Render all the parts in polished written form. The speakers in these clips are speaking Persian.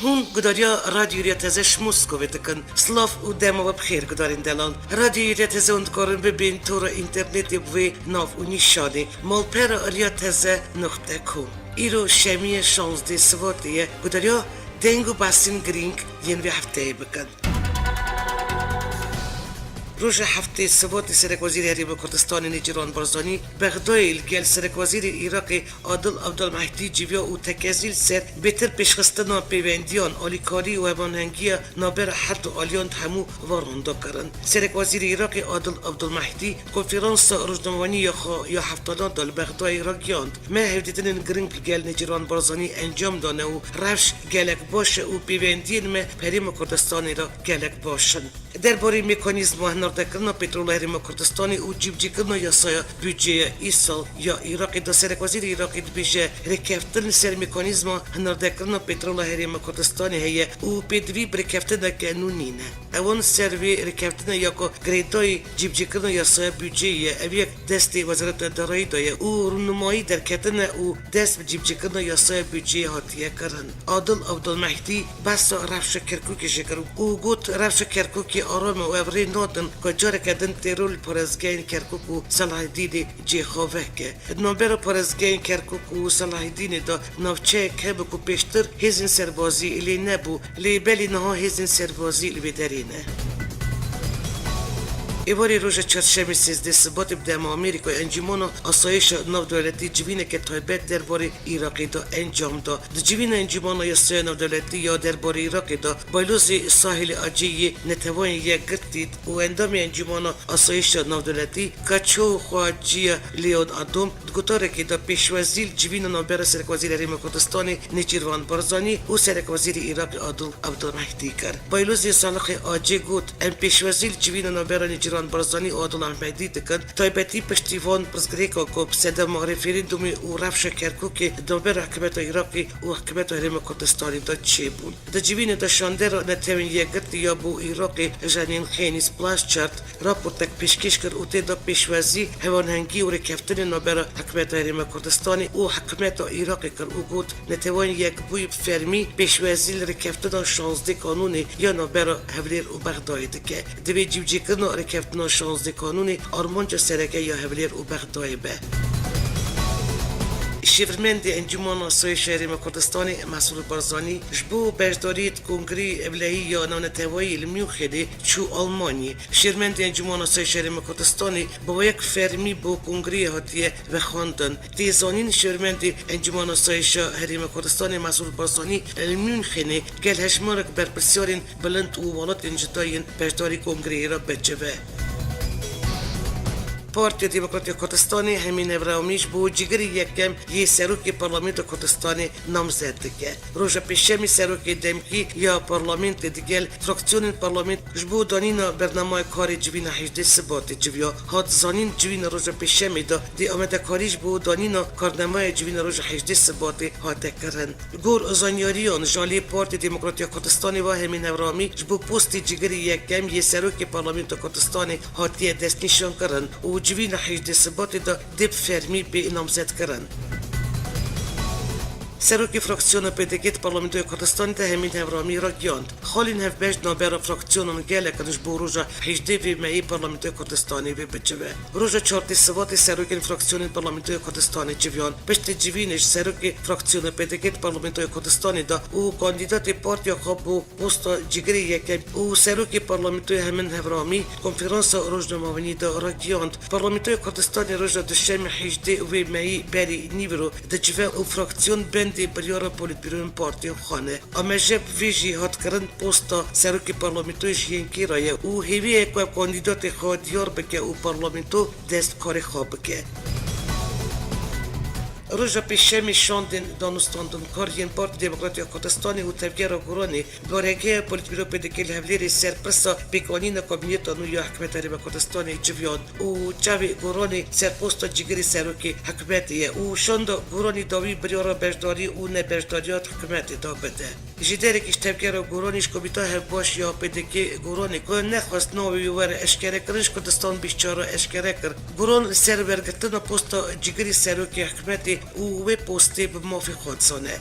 هون گداریا رادیویا تزش موسکوی تکن سلاف و دمو و بخیر گدارین دلال رادیویا تزه اندکارن ببین طور اینترنتی بوی ناف و نیشانی مال پر اریا تزه نقطه کم ایرو شمیه 16 سواتیه گداریا دنگو باسین گرینگ ین وی هفته بکن روز هفته سبت سرک وزیر حریم کردستان نیجران بارزانی بغداد گل سرک وزیر عراق عادل عبدالمهدی جویا و تکزیل سر بهتر پیشخستنا پیوندیان آلیکاری و هماهنگی نابر حد آلیان همو وارنده کردن سرک وزیر عراق عادل عبدالمهدی کنفرانس روزنامه‌نامه یا هفتاد دل بغداد عراقیاند ما هفدیدن گرینگ گل نیجران بارزانی انجام دانه و روش گلک باشه و پیوندین ما حریم کردستان را گلک باشن درباره مکانیزم هنردکردن پترول حریم کردستانی و جیبجیکردن یاسای بودجه ایسال یا عراق دا سرک وزیر عراق بیشه رکفتن سر مکانیزم هنردکردن پترول حریم کردستانی هیه و پیدوی برکفتن قانونینه اون سروی رکفتن یاکو گریدای جیبجیکردن یاسای بودجه اویک دست وزارت دارایی دایه و رونمایی درکتن و دست جیبجیکردن یاسای بودجه هاتیه کردن عادل عبدالمهدی بس رفش کرکوکی شکر و گوت رفش کرکوکی آرام و ابری نادن کجار کردن ترول پرزگین کرکوک و صلاح الدین جیخوه که نوبر پرزگین کرکوک و صلاح الدین دا نوچه که بکو پیشتر هزین سربازی لی نبو لی بلی نها هزین سربازی لی بدرینه ایواری روز چهارشنبه 13 سبت بدم آمریکا انجمن آسایش نودولتی جوینه که تایبت درباره عراق دا انجام داد. جوین انجمن آسایش نودولتی یا درباره عراق دا بایلوز ساحل آجی نتوان یک گرتید و اندام انجمن آسایش نودولتی کچو خواجی لیون آدم گوتاره که دا پیشوزیل جوین نوبر سرک وزیر حریم کردستان نیجران بارزانی و سرک وزیر عراق عادل عبدالمهدی کرد. بایلوز صالح آجی گوت ام پیشوزیل جوین نوبر نیجران بارزانی عادل عبدالمهدی دکن تایبتی پشتیوان پرزگریکا کو صدام رفراندوم و رفش کرکوک دوباره حکومت عراقی و حکومت حریم کردستانی دا چه بود دا جوین دا شاندر نتوان یگرت یا بو عراقی جانین خینیس پلاس چارت راپورتک پیشکش کرد و دا پیشوازی هماهنگی و رکفتن نوبر حکومت حریم کردستانی و حکومت عراقی کرد و گفت نتوان یک بوی فرمی پیشوازی رکفتن 16 قانونی یا نوبر حولیر و بغداد که دوی جیبجی کردن رکفتن 16 قانونی آرمانجا سرکه یا حولیر و بغداد به شیفرمند انجمن آسایش حریم کردستان مسئول بارزانی جبو بجداریت کنگری ابلهی یا نانتوایی لمیوخیده چو آلمانی شیفرمند انجمن آسایش حریم کردستانی با یک فرمی با کنگری هاتیه و خواندن تیزانین شیفرمند انجمن آسایش حریم کردستان مسئول بارزانی لمیوخینه گل هشمارک بر بسیارین بلند و والات انجداین بجداری کنگری را بجوه پارتی دموکراتی کردستانی همین ابراهیمیش با جگری یکم یه سروک پارلمانت کردستانی نامزد که روز پیشمی سروک دمکی یا پارلمانت دیگل فراکسیون پارلمانت جبو دانینا برنامه کاری جوین 18 سبات جویا هات زانین جوین روز پیشمی دا دی آمده کاریش بو دانینا کارنامه جوین روز 18 سبات هات کردن گور زانیاریان جالی پارتی دموکراتی کردستانی و همین ابراهیمی جبو پست جگری یکم یه سروک پارلمانت کردستانی هاتی دست نشان کردن و جوین 18 سبات دا دب فرمی به نامزد کردن سروک فراکسیون پدگیت پارلمانتوی کردستان تا همین ابراهیمی را گیاند خالین هف بجد نابر فراکسیون گله کنش بو روزا 18 وی مئی پارلمانتوی کردستانی وی بچوه روزا 4 سبات سروک فراکسیون پارلمانتوی کردستانی جویان پشت جوینش سروک فراکسیون پدگیت پارلمانتوی کردستانی دا و کاندیدات پارتیا خواب بو پست جگری یکم و سروک پارلمانتوی همین ابراهیمی کنفرانس روزنامه‌نامه دا را گیاند پارلمانتوی کردستانی روزا دوشنبه 18 وی مئی بری نیورو دجوه و فراکسیون بند بریار پولیتبیرون پارتی خانه اما جب ویجی هات کردن پستا سروک پارلمانتوی جینکی رایه او هیوی اکواب کاندیدات خواه دیار بکه او پارلمانتو دست کار خواه بکه روز پیشمی شاندن دانستاندن کارین پارتی دموکراتی کردستانی و تفکر گرانی بارگه پولیتبیرو پدکل حولیر سرپرسا بیگانین کابینت نوی حکومت حریم کردستانی جویان و چاوی گرانی سرپرست جگری سروک حکومتیه و شاند گرانی داوی بریارا بجداری و نبجداریات حکومت دا بده جدیره کش تفکر گرانیش کمیتا هفباش یا پدکی گرانی که نخواست نوی ور اشکره کرنش کردستان بیشتر اشکره کرد گران سر برگتن پست جگری سروک حکومتی و پستی به موافق خودسانه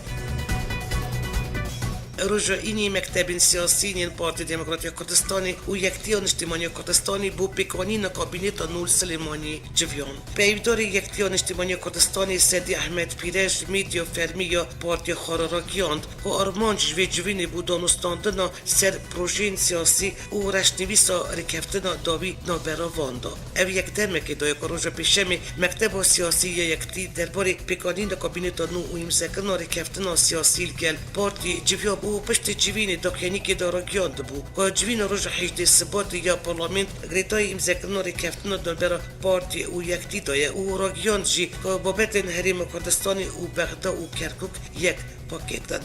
روژا اینی مکتب سیاسی پارتی دموکراتی کردستانی و یکتیان اجتماعی کردستانی بو پیکانی کابینت نور سلیمانی جویان. پیودار یکتیان اجتماعی کردستانی سیدی احمد پیرش میدیو فرمیا پارتی خاراراکیاند و آرمان جوینی بو دانستاندن سر پروژین سیاسی و رشنویسا رکفتن داوی نابرا واندا. او یک دمک دای روژا پیشمی مکتب سیاسی یکتی درباره پیکانی کابینت نو و امزکن رکفتن سیاسی گل پارتی جویا بو پشت جوین داخلی که داراگیان بو و جوین روژا 18 سبات یا پارلمانت گریتای امزکن رکفتن دنبرا پارتی و یکتی دای و راگیان جی که بابت حریم کردستانی و بغدا و کرکوک یک پاکتن.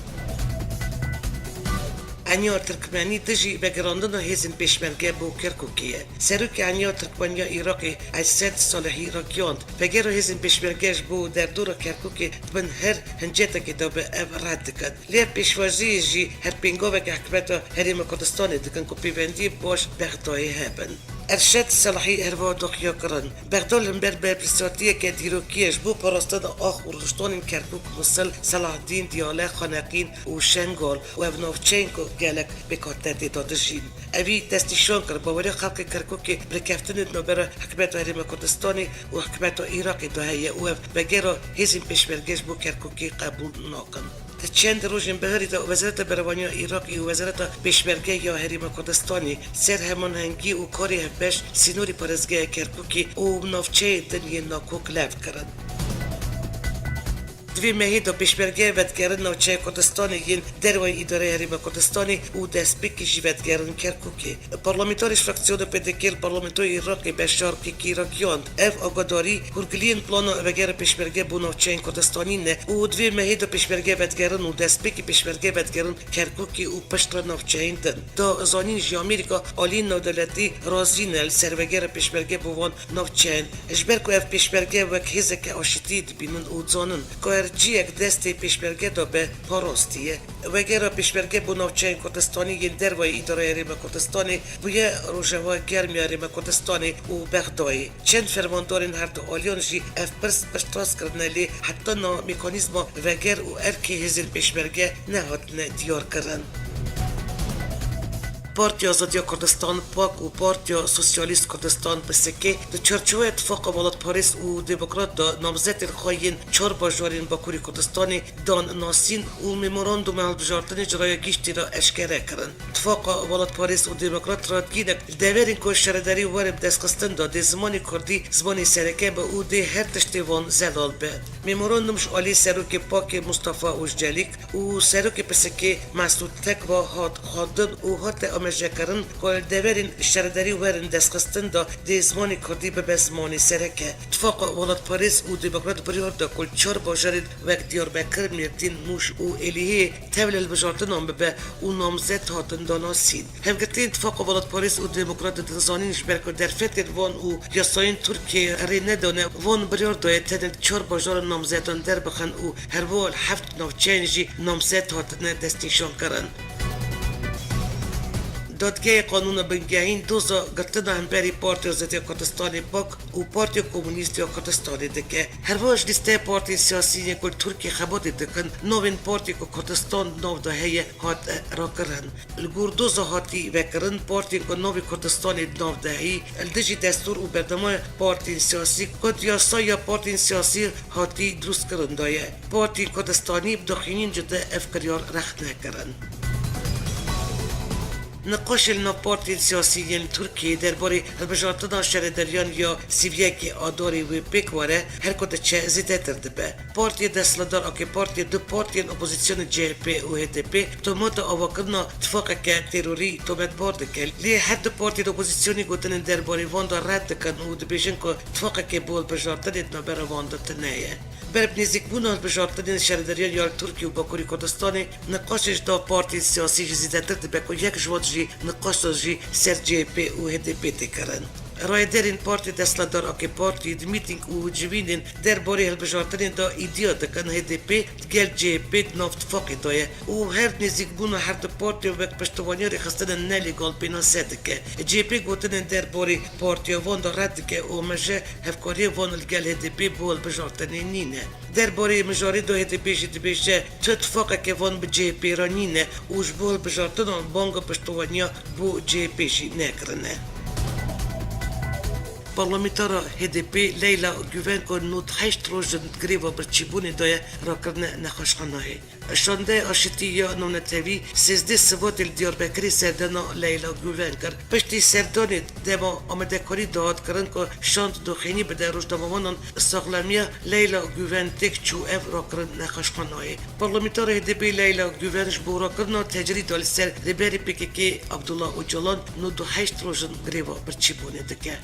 انیا ترکمانی دژی بگراندن هزین پیشمرگه بو کرکوکیه. سروک انیا ترکمانیا عراقی از 100 سال ایراکیاند. بگر هزین پیشمرگهش بو در دور کرکوکی بن هر هنجتا که دو به او رد دکن. لیر پیشوازی جی هر پینگوه که حکمتا حریم کردستانی دکن که پیوندی باش بغدای هبن. ارشد صلاحی هروا دخیا کرن. بغداد لنبر برپرساتیه که دیروکیش بو پراستان آخ و رشتان کرکوک مسل صلاح الدین دیاله خانقین و شنگال و افنوفچنکو گلک بکاتتی دادشین. اوی دستیشان کرد باوری خلق کرکوکی برکفتن نوبر حکمت حریم کردستانی و حکمت عراقی دهیه و بگیرا هزین پیشمرگش بو کرکوکی قبول ناکن. چند روزین بهری تا وزارت بروانی عراقی و وزارت پیشمرگه یا حریم کردستانی سر همانهنگی و کاری هفبش سینوری پارزگاه کرکوکی و نافچه دنیا ناکوک لف کرد. دوی مهی دا پیشمرگه ودگرن نوچه کردستانی ین دروای اداره حریم کردستانی و دستپیکی جی ودگرن کرکوکی. پارلمانتاریش فراکسیون پدکیل پارلمانتوی عراقی بشار کی راکیاند. اف آگاداری هرگلین پلان وگر پیشمرگه بو نوچه کردستانی نه و دوی مهی دا پیشمرگه ودگرن و دستپیکی پیشمرگه ودگرن کرکوکی و پشتر نوچه دن. دا زانین جی آمریکا آلین نودلتی رازین سروگر پیشمرگه بوان نوچه. اجبر کو اف پیشمرگه وک هزک آشتید بینن و زانن. جی یک دستی پیشمرگه دا به پاراستیه وگرا پیشمرگه بو نوچه کردستانی ین دروای اداره حریم کردستانی بویه روژه‌های گرمی حریم کردستانی و بغدای چند فرماندارین هر دو آلیان جی اف پرس پشتراس کردن لی حتی نا میکانیزم وگر و ارکی هزین پیشمرگه نهادن دیار کردن. پارتی آزادی کردستان پاک و پارتی سوسیالیست کردستان پسکه در چرچوه اتفاق ولایت پاریس و دموکرات دا نامزد خواهین 4 باجوارین باکوری کردستانی دان ناسین و مموراندوم هلبجارتن جرای گیشتی را اشکره کرن. اتفاق ولایت پاریس و دموکرات را گینک دورین که شهرداری ورم دستخستن دا زمانی کردی زمانی سرکه به او ده هر تشتیوان زلال به. مموراندومش آلی سروک پاک مصطفی اوججلیک و سروک پسکه مسعود تکوا خادن و هات مجکرن که دورین شهرداری ورن دستخستن دا زمانی کردی به زمانی سرکه. اتفاق ولایت پاریس و دموکرات بریار دا کل 4 باجارین وقت دیاربکر میردین موش و الیه تول البجارتن هم به و نامزد هاتن داناسین. همگرتین اتفاق ولایت پاریس و دموکرات دنزانینش برکر در فتر وان و یاساین ترکیه ری ندانه وان بریار دای تدن 4 باجار نامزدان در بخن و هر وال 7 نوچینجی نامزد هاتن دستنشان کرن. دادگاه قانون بنگاهین دوزا گرتنا همبری پارتی آزادی کردستانی پاک و پارتی کمونیستی کردستانی دکه. هر واج لیسته پارتی سیاسی کل ترکی خباتی دکن نوین پارتی که کردستان نو دهه هات را کرن. الگور دوزا هاتی وکرن پارتی که نوی کردستانی نو دهی الدجی دستور و بردمای پارتی سیاسی کد یاسا یا پارتی سیاسی هاتی درست کرن دایه. پارتی کردستانی بداخلین جده افکاریار رخ نکرن. نقاش الناپارتی سیاسی ترکیه درباره البجارتنا شهرداریان یا سیویک آداری و بکواره هر کد چه زیده ترده. پارتی دستلدار اکی پارتی دو پارتی اپوزیسیون جی پی و هی دی پی تومات آواکرنا اتفاق که تروری تومت بارد کل. لی هر دو پارتی اپوزیسیونی گوتن درباره واندا رد کن و دبیشن که اتفاق که بول بجارتنی نبر واندا تنایه. برب نزدیک بودن البجارتنی شهرداریان یا ترکیه و باکوری کردستانی نقاشش دو پارتی سیاسی زیده ترده که یک جواد نقاش جی سر جی پی و هی دی پی تکرن. رایدرین پارتی دستلدار اکی پارتی میتینگ و جوینین در باره هلبجارترین دا ایدیا دکن HDP گل JP نفت فاقی دایه و هر نزیک بون هر دو پارتی وقت پشتوانی رخستن نلیگال پینا سدکه JP گوتن در باره پارتی وان دا رد که و مجه هفکاری وان الگل HDP بو هلبجارترین نینه در باره مجاری دا HDP جد بیشه تتفاقه که وان به JP را نینه وش بو هلبجارترین بانگ پشتوانی بو JP جی نکرنه Parlamentară HDP Leyla Güven ko nut 8 rojën greva për çibuni doje rakërne në khashkanahe. Shonde ashiti ja në tevi 16 sëvotil Diyarbakırı serdana Leyla Güven kër. Pështi serdanit dema amede koridat kërën ko shant dokhini bëde rojdavamanën sağlamia Leyla Güven tek çu ev rakërën në khashkanahe. Parlamentară HDP Leyla Güven jbu rakërna tecrid al ser riberi PKK Abdullah Öcalan nut 8 rojën greva për çibuni dike.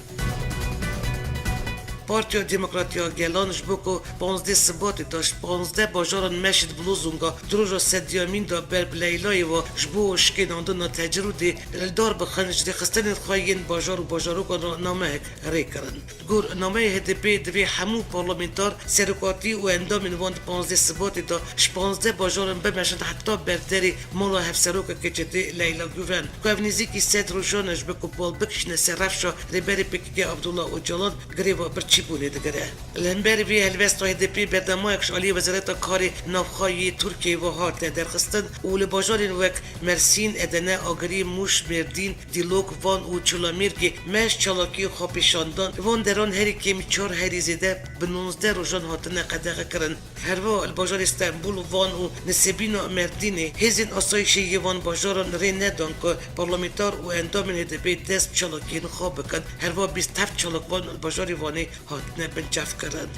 Partiya Demokratya Gelan jboko 15 Sëbati tash 15 bajarën Meshit Bluzunga drujo Sedyamin da Berb Leylajevo jbo shkenandën në tejrudi eldar bëkhën jdikhstenin khajin bajar u bajaruka namek rekerën. Gur namej HDP dvi hamu parlamentar serukati u endamin vand 15 Sëbati da 15 bajarën bëmeshin hatta berderi molla hefseruka keçeti Leyla Güven. Kavniziki set rujon jboko bolbekshne serafsha riberi PKK Abdullah Öcalan greva për çibuni degere. Lemberi vi helvesto HDP berdamayak ali wezareta kari navxayi Türkiye ve harte derxistin u li bajarin vek Mersin edene agri muş merdin dilok van u çulamir ki meş çalaki xapişandan van deran heri kim çar herizede binonzde rojan hatine qadağa kirin. Herva el bajar İstanbul van u nesebino merdini hezin asayişi van bajaran re nedan ko parlamentar u endamin HDP dest çalakin xabekan herva biz taf çalak van bajari vani hatine بنجاف كرن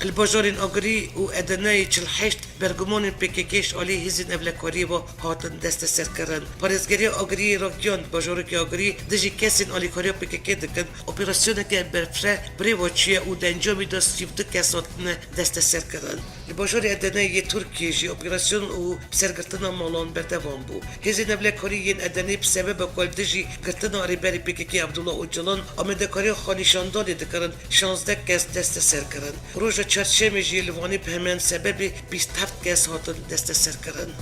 البجارين أجري وأدناي تلحشت برجمون بكيكيش عليه هزين قبل قريبة هاتن دست سر كرن بارزجري أجري رجيان بجارك أجري دجي كاسين على قريبة بكيكي دكان أوبراسيون كان برفرة بريوتشيا ودنجامي دست يفد كاساتن دست سر كرن البجاري أدناي تركيا جي أوبراسيون وبسرقتنا مالان بردوام بو هزين قبل قريين أدناي بسبب قال دجي قتنا ريبري بكيكي عبد الله أوجلان أمد قرية خانشانداني دكان شانزده كاس دست سر كرن روجا چرچه جیلوانی به همین سببی 27 کس هاتن دست سر کردن.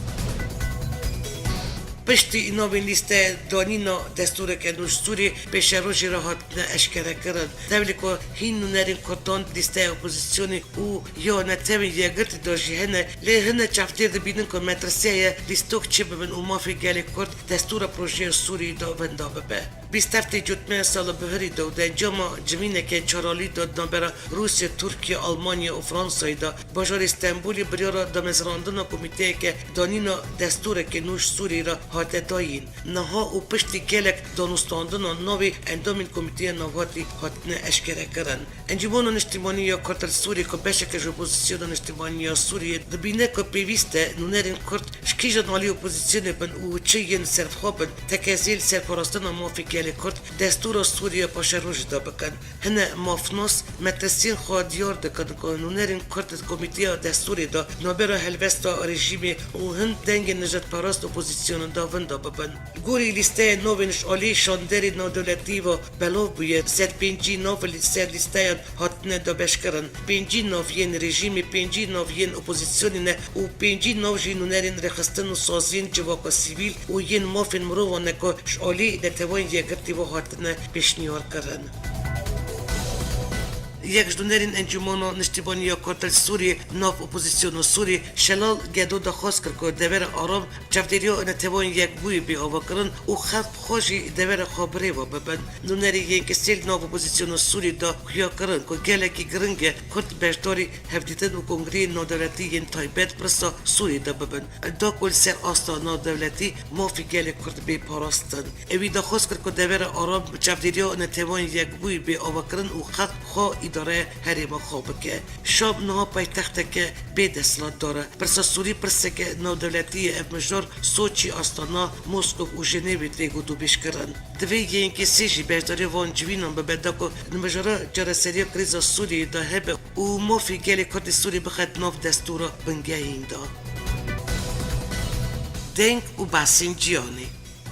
پشتی اینا به لیسته دانینا دستور کنوش سوری پیش روزی را هاتن اشکره کردن. تولی که هین نرین کردن لیسته اپوزیسیونی او یا نتوین یگرت داشتی هنه لی هنه چفتیر دبینن که مدرسه لیستوک چه ببین او مافی گلی کرد دستور پروژه سوری دا بندا ببه. 27 جوتمه سال بهری دا و دنجاما جمینه که چارالی داد نبرا روسیه، ترکیه، آلمانیا و فرانسای دا باجار استانبولی بریارا دمزراندن کمیته که دانینا دستور که نوش سوری را هاته داین. نها و پشتی گلک دانستاندن نوی اندامین کمیته نوهاتی هاتنه اشکره کرن. انجمون اجتماعی یا کارتل سوری که بشکش اپوزیسیون اجتماعی سوریه دبینه که پیوسته نونرین کرد شکیجان علی اپوزیسیون بن و چین سرف خوابن تکازیل سرپرستان موافق کرد دستور سوریه پاشه روش دا بکن هنه مافناس مترسین خواه دیار دکن قانونرین کرد کمیته دستوری دا نابرا هلوستا رژیمی و هن دنگ نجات پاراست اپوزیسیون دا وندا ببن گوری لیسته نوینش آلی شاندری نادولتی و بلاو بوید زد پینجی نوولی سر لیسته هاتنه دا بشکرن پینجی نوین رژیمی پینجی نوین اپوزیسیونی و پینجی نوجی نونرین رخستن و سازین جواقع سیویل و ین مافین مروانه که شالی دتوان گرتی و هاتنه پیشنیار کردن. یک جدونرین انجمنو نشتیبانی کارتل سوری ناف اپوزیسیون سوری شلال گدو دخواست کرد که دور آرام جفتریو نتوان یک بوی بی آوا کردن و خلق خوشی دور خبری و ببن نونری یک سیل ناف اپوزیسیون سوری دا خیا کردن که گلکی گرنگه کرد بشداری هفدیتن و کنگری نادولتی ین تایبت پرسا سوری دا ببن دا کل سر آستا نادولتی مافی گل کرد بی پاراستن اوی دخواست کرد که دور آرام جفتریو نتوان یک بوی بی آوا کردن و خلق خوا داره هریم خوابه که شاب نها پایتخت که به دستلات داره پرسا سوری پرسه که نودولتی افمجدار سوچی آستانا موسکو و ژنوی تریگو دو بیش کرن دوی یه اینکه سیجی بهداری وان جوینان ببدا که نمجرا جرسری کریزا سوری دا هبه و موفی گلی کرد سوری بخد ناف دستورا بنگه این دا دنگ و باسین جیانی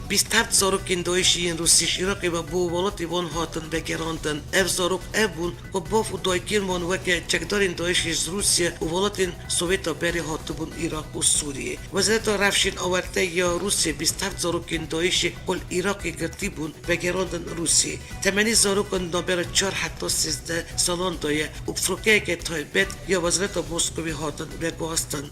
27 zarokên Daişiyên Rûsî Iraqê ve bu welatê wan hatin vegerandin. Ev zarok ev bûn ku bav û dayikên wan weke çekdarên Daişê ji Rûsya û welatên Sovyeta berê hatibûn Iraq û Sûriyê. Wezareta Rewşên Awarte ya Rûsyê 27 zarokên Daişê ku li Iraqê girtî bûn vegerandin Rûsyê. Temenî zarokan navbera 4 heta 13 salan da ye û firokeyeke taybet ya Wezareta Moskowê hatin veguhastin.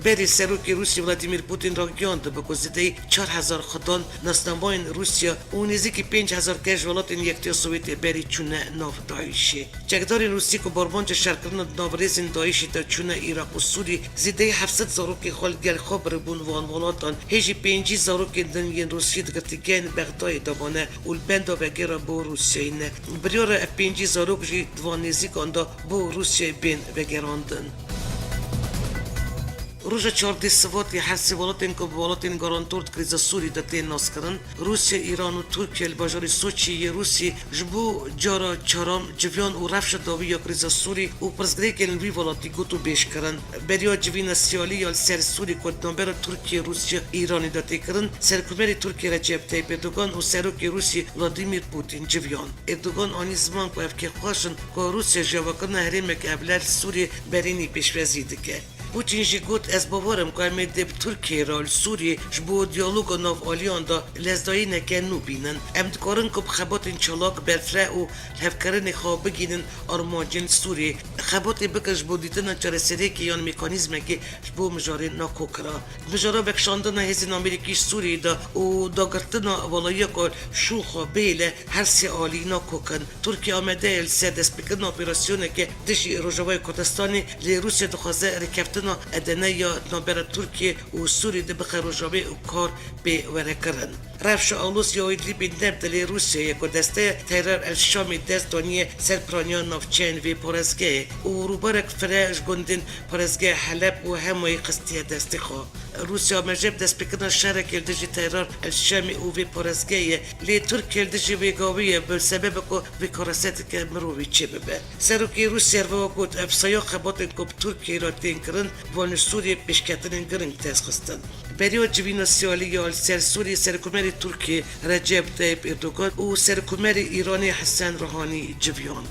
Berê Serokê Rûsyê Vladimir Putin ra giyandibe ku zêdeyî 4000 xedan nasnamayên Rûsya û nêzîkî 5000 kes ji welatên Yektiya Sovyetê berê çûne nav Daişê. Çekdarên Rûsî ku barbanca şerkirina navrêzên Daişê de çûne Iraq û Sûrî zêdeyî 700 zarokê xwe li gel xwe biribûn van welatan hêjî 50 zarokên din yên Rûsyê digirtîgehên Bexdayê dabane û li benda vegera bo Rûsyayê ne. Biryara ev 50 zarok jî di van nêzîkan de bo Rûsyayê bên vegerandin. Roja 14 Sivatê her sê welatên ku bi welatên garantor di krîza Sûrî de tên naskirin, Rûsya, Îran û Tirkiye li bajarê Soçiyê Rûsî ji bo cara çaram civiyan û rewşa dawî ya krîza Sûrî û pirsgirêkên li wî welatî got û bêj kirin. Beriya civîna siyalî ya li ser Sûrî ku di navbera Tirkiye, Rûsya, Îranê de tê kirin, Serokkomerê Tirkiye Recep Tayyip Erdogan û Serokê Rûsî Vladimir Putin civiyan. Erdogan anî ziman ku evkê xweşin ku Rûsya ji avakirina herêmek evler Sûrî berînî pêşwezî dike. Putin jî got ez bawerim ku em ê dê bi Tirkiyê ra li Sûriyê ji bo diyaloga navaliyan da lezdayîneke nû bînin. Em dikarin ku bi xebatên çalak berfireh û hevkirinê xwe bigînin armancên Sûriyê. Xebatê bikin ji bo dîtina çareseriyekê yan mekanîzmekê ji bo mijarê nakokira. Mijara vekşandina hêzên Amerîkî ji Sûriyê de û dagirtina welayeka şûxa bêle her sê alî nakokin. Tirkiye amade ye li ser destpêkirina operasyoneke dijî Rojavayê Kurdistanê lê Rûsya dixwaze rêkeftina edene ya navbera Tirkiye û Sûrî de bixe Rojavayê û kar pê werekirin. Rewşa Awlosya û Îdlibê neb dilê Rûsyayê ku desteya teror el Şamê dest daniye ser piraniya navçeyên vê parêzgehê û rûbarek fireh ji gundên parêzgeha Heleb û Hemayê xistiye destê xwe. Rûsya mejeb destpêkirina şerekê li dijî teror el Şamê û vê parêzgehê lê Tirkiye li dijî vê gaviyê bi sebebe ku vê karaseteke mirovî çê bibe. Serokê Rûsya reva got ev saya xebatên ku bi Tirkiyê ra tên kirin van li Sûriyê pêşketinên giring tez xistin. Beriya civîna siyalî ya li ser Sûriyê Serokkomerê Tirkiye Recep Tayyip Erdogan û Serokkomerê Îranê Hesen Ruhanî civiyan.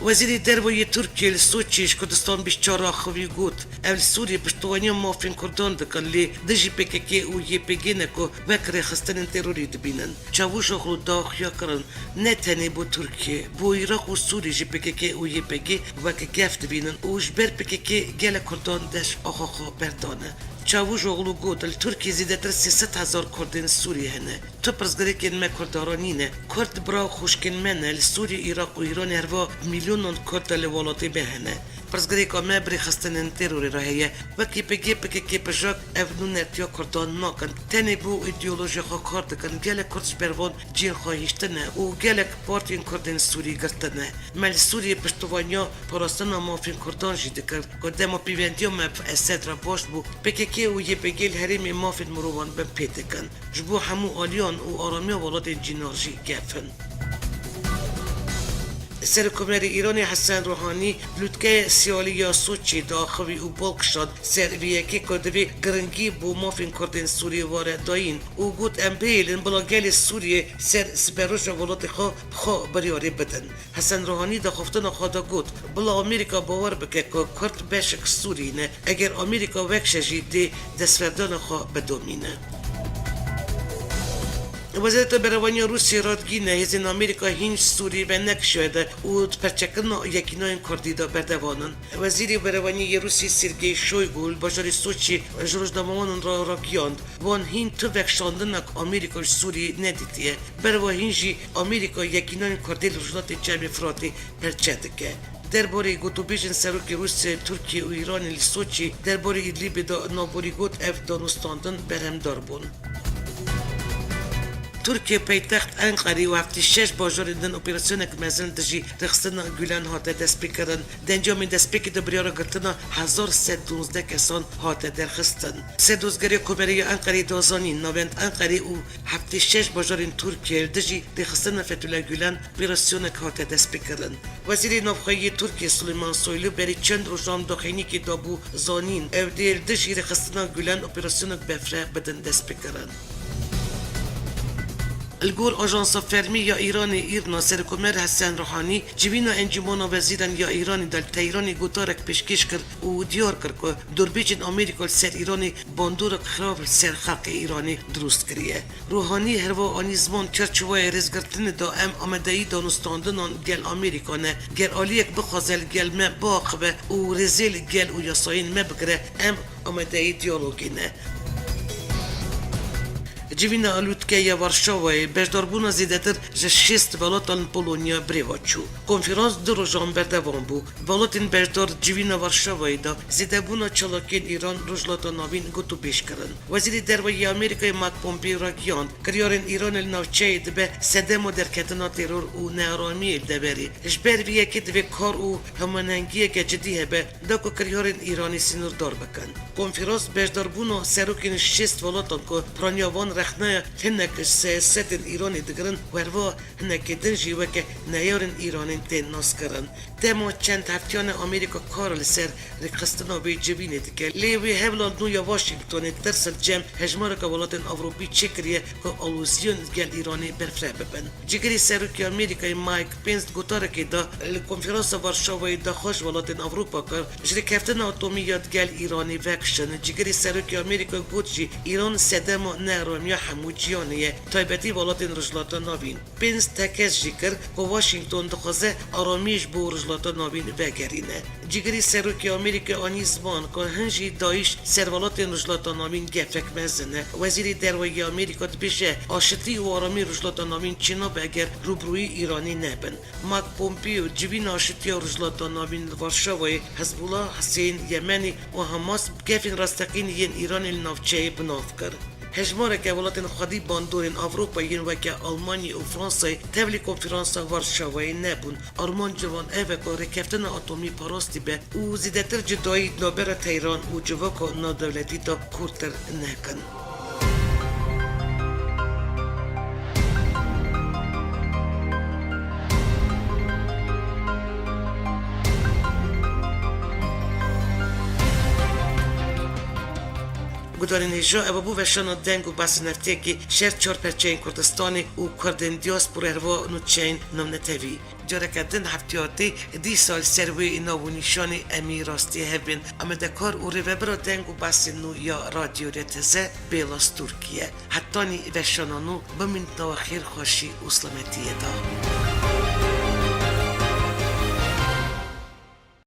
Wezîrê Derveyê Tirkiye li Soçiyê ji Kurdistan bîşçara xwî got ev li Sûriyê piştwaniya mafên Kurdan dikin lê dijî PKK û YPG ne ku vek rêxistinên terorî dibînin. Çavuşa xwe daxiya kirin ne tenê bo Tirkiye, bo Iraq û Sûrî jî PKK û YPG weke gef dibînin û ji ber PKK gelek Kurdan deş axa xwe berdane. Çavuşoğlu got li Tirkiye zêdetir 300,000 Kurdên Sûrî hene. Tu pirsgirêkên me kurdaranî ne. Kurd bira xuşkên me ne li Sûrî, Iraq û Îranê herva milyonan Kurd li welatê me hene. Pirsgirêka me birêxistinên terorê ra heye. Wekî PKK pijak ev nû netiya Kurdan nakin. Tenê bû îdeolojiya xwe kar dikin. Gelek Kurd ji ber van ciyên xwe hîştine û gelek partiyên Kurdên Sûrî girtine. Me li Sûriyê piştwaniya parastina mafên Kurdan jî dikir ku dema pîvendiya me bi Esed re baş bû. PKK û YPG li herêmê mafên mirovan bin pê dikin. Ji bo hemû aliyan û aramiya welatên cînar jî gefin. Serokkomerê Îranê Hesen Ruhanî lûtkeya siyalî ya Soçiyê daxivî û balkişand ser viyekê ku divê giringî bo mafên Kurdên Sûrî ware dayîn û got em bihêlin bila gelê Sûriyê ser siberoja welatê xwe xwe biryarê bidin. Hesen Ruhanî daxiftina xwe da got bila Amerîka bawer bike ku Kurd beşek Sûrî ne eger Amerîka wekşe jî dê destwerdana xwe bidomîne. Wezareta Berevaniya Rûsyê radgîne hêzên Amerîka hîn ji Sûrî ve nekişiye de û perçekirina yekînayên Kurdî de berdevanin. Wezîrê Berevaniyê Rûsyê Sergey Shoygu li bajarê Soçî ji rojnamewanan ra ragihand wan hîn tu vekşandinek Amerîka ji Sûrî nedîtiye. Bereva hîn jî Amerîka yekînayên Kurdî li Rojhilatê Çermê Firatê perçe dike. Derbarê gotûbêjên Serokê Rûsya, Tirkiye û Îranê li Soçî derbarê Îdlibê de navborî got ev danûstandin berhemdar bûn. ترکیه پایتخت انقره و هفته 6 باجار دن اپراسیون مزن دجی رخصتنا گولان هاته دست بکرن دنجام دست بکی دبریار گرتنا 1112 کسان هاته درخستن سه دوزگری کبری انقره دازانی نوند انقره و هفته 6 باجار ترکیه دجی رخصتنا فتوله گولان اپراسیون هاته دست بکرن وزیر نوخایی ترکیه سلیمان سویلو بری چند روزان داخلی که دابو زانین او دیر دجی رخصتنا گولان اپراسیون بفره بدن دست بکرن الگور آژانس فرمی یا ایران ایرنا سرکمر حسن روحانی جوینا انجمن وزیران یا ایرانی دل تهران گوتارک پیشکش کرد و دیار کرد که دوربیجن آمریکا سر ایرانی باندور خراب سر خلق ایرانی درست کریه روحانی هر و آنیزمان چرچوای رزگرتن دا آمدهی دانستاندنان گل آمریکا نه گر آلیک بخوازل گل ما باقبه و رزیل گل و یاساین ما بگره آمدهی دیالوگی نه جوینا آلودکه یا وارشاوای بجداربونا زیدتر جشست ولاتان پولونیا بریواچو کنفرانس دو روزان بردوام بو ولاتین بجدار جوینا وارشاوای دا زیدبونا چالاکین ایران روزلاتا ناوین گوتو پیش کرن وزیر دروی آمریکای ماک پومپیو را گیاند کریارن ایران الناوچه دبه سدمو درکتنا ترور و نارامی دبری اجبر ویه که دبه کار و هماننگیه که جدی هبه داکو کریارن ایرانی سینور دار بکن کنفرانس بجداربونا سروکین شست ولاتان که پرانیاوان رخنه هنک سیاست ایرانی دگرن وروا هنک دنجی وکه نیارن ایرانی تین ناس کرن دما چند هفتیان آمریکا کارل سر رکستنا به جوینه دیگه لیوی هولند نو یا واشنگتن ترسل جم هجمار که ولاتن اوروپی چکریه که آلوزیون گل ایرانی برفره ببن جگری سروکی آمریکای مایک پینس گوتاره که دا کنفرانس وارشاوای دا خوش ولاتن اوروپا کر جری کفتن اتمیات گل ایرانی وکشن جگری سروکی آمریکا گوتجی ایران سدما نرومی هموجیانیه تایبتی ولاتن رجلاتا ناوین پینس تکز جیکر که واشنگتن دخوازه آرامیش بو رجلاتا ناوین بگرینه جگری سروکی آمریکا آنیزمان که هنجی دایش سرولاتن رجلاتا ناوین گفک مزنه وزیر دروی آمریکا دبیشه آشتی و آرامی رجلاتا ناوین چینا بگر روبروی ایرانی نبن ماک پومپیو جوین آشتی و رجلاتا ناوین وارشاوای حزب الله حسین یمنی و حماس گفین راستقین ین ایران النافچه بناف کرد هجمار که ولاتن خودی باندورین اروپایی و که آلمانی و فرانسه تولی کنفرانس وارشاوای نبون آلمان جوان اوه که رکفتن اتمی پاراستی به او زیدتر جدایی نابر تهران و جواک نادولتی تا کورتر نکن گودارین هجا ابو وشان دنگ و بس نفتی که شهر چهار پرچین کردستانی و کردن دیاسپور هروا نوچین نمنتوی جاره کردن هفتیاتی دی سال سروی اینا و نشان امی راستی هبین اما دکار و روبرا دنگ و بس نو یا رادیو رتزه بیلاس ترکیه حتانی وشانانو بمین تاخیر خوشی و سلامتیه دا